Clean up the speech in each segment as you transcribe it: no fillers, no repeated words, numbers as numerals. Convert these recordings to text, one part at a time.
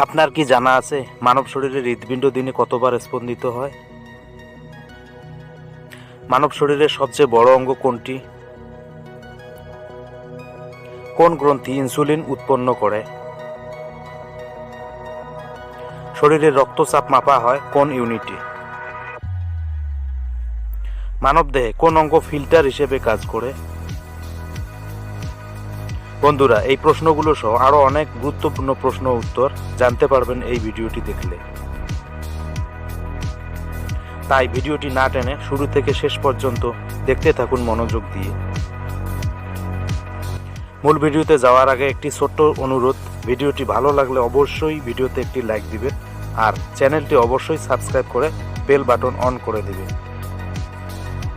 আপনার কি জানা আছে মানব শরীরে হৃৎপিণ্ড দিনে কতবার স্পন্দিত হয়? মানব শরীরের সবচেয়ে বড় অঙ্গ কোনটি? কোন গ্রন্থি ইনসুলিন উৎপন্ন করে? শরীরের রক্তচাপ মাপা হয় কোন ইউনিটে? মানবদেহে কোন অঙ্গ ফিল্টার হিসেবে কাজ করে? বন্ধুরা, এই প্রশ্নগুলো সহ আরো অনেক গুরুত্বপূর্ণ প্রশ্ন উত্তর জানতে পারবেন এই ভিডিওটি দেখলে। তাই ভিডিওটি না টেনে শুরু থেকে শেষ পর্যন্ত দেখতে থাকুন মনোযোগ দিয়ে। মূল ভিডিওতে যাওয়ার আগে একটি ছোট্ট অনুরোধ, ভিডিওটি ভালো লাগলে অবশ্যই ভিডিওতে একটি লাইক দিবেন আর চ্যানেলটি অবশ্যই সাবস্ক্রাইব করে বেল বাটন অন করে দিবেন।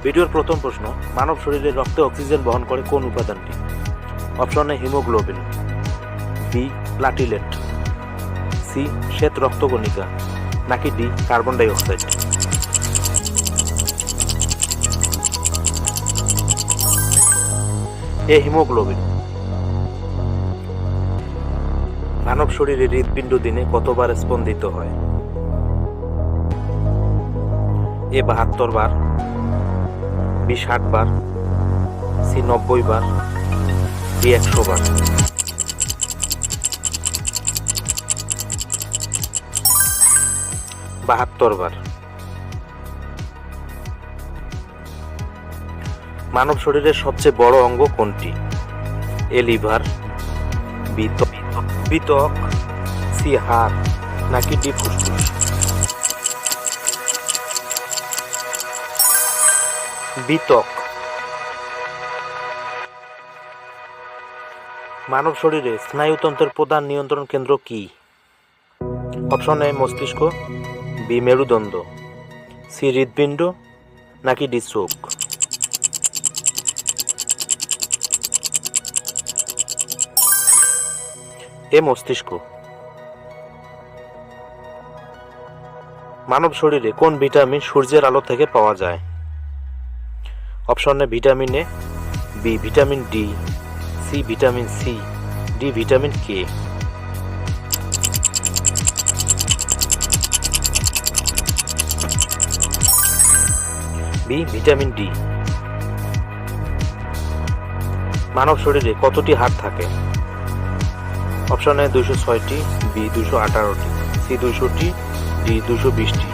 ভিডিওর প্রথম প্রশ্ন, মানব শরীরের রক্তে অক্সিজেন বহন করে কোন উপাদানটি? Option A haemoglobin, B platelet, C শ্বেত রক্তকণিকা, নাকি D carbon dioxide? A haemoglobin. মানব শরীরে হৃৎপিণ্ড দিনে কতবার স্পন্দিত হয়? এ 72 বার, বি 60 বার, সি 90 বার, ডি 100 বার। 72 বার। মানব শরীরের সবচেয়ে বড় অঙ্গ কোনটি? এ লিভার, বি ত্বক, সি হাড়, নাকি ডি ফুসফুস? বি ত্বক। মানব শরীরে স্নায়ুতন্ত্রের প্রধান নিয়ন্ত্রণ কেন্দ্র কি? অপশন এ মস্তিষ্ক, বি মেরুদণ্ড, সি হৃৎপিণ্ড, নাকি ডি চোখ? এ মস্তিষ্ক। মানব শরীরে কোন ভিটামিন সূর্যের আলো থেকে পাওয়া যায়? Option A vitamin A, B vitamin D, C vitamin C, D vitamin K? B vitamin D. মানব শরীরে কতটি হাড় থাকে? অপশন এ 206টি, বি 218টি, সি 200টি, ডি 220টি?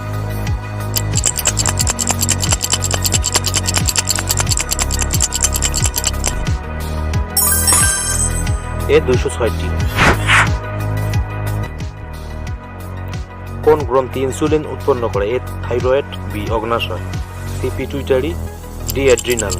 এ 206টি। কোন গ্রন্থি ইনসুলিন উৎপন্ন করে? এ থাইরয়েড, বি অগ্নাশয়, সি পিটুইটারি, ডি অ্যাড্রিনাল?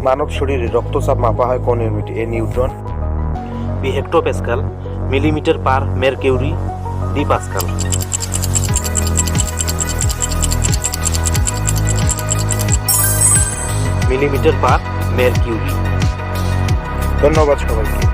মানব শরীরে রক্তচাপ মাপা হয় কোন unit? A newton, B hectopascal, millimetre per mercury, D pascal? Millimetre per mercury. ধন্যবাদ সবাইকে।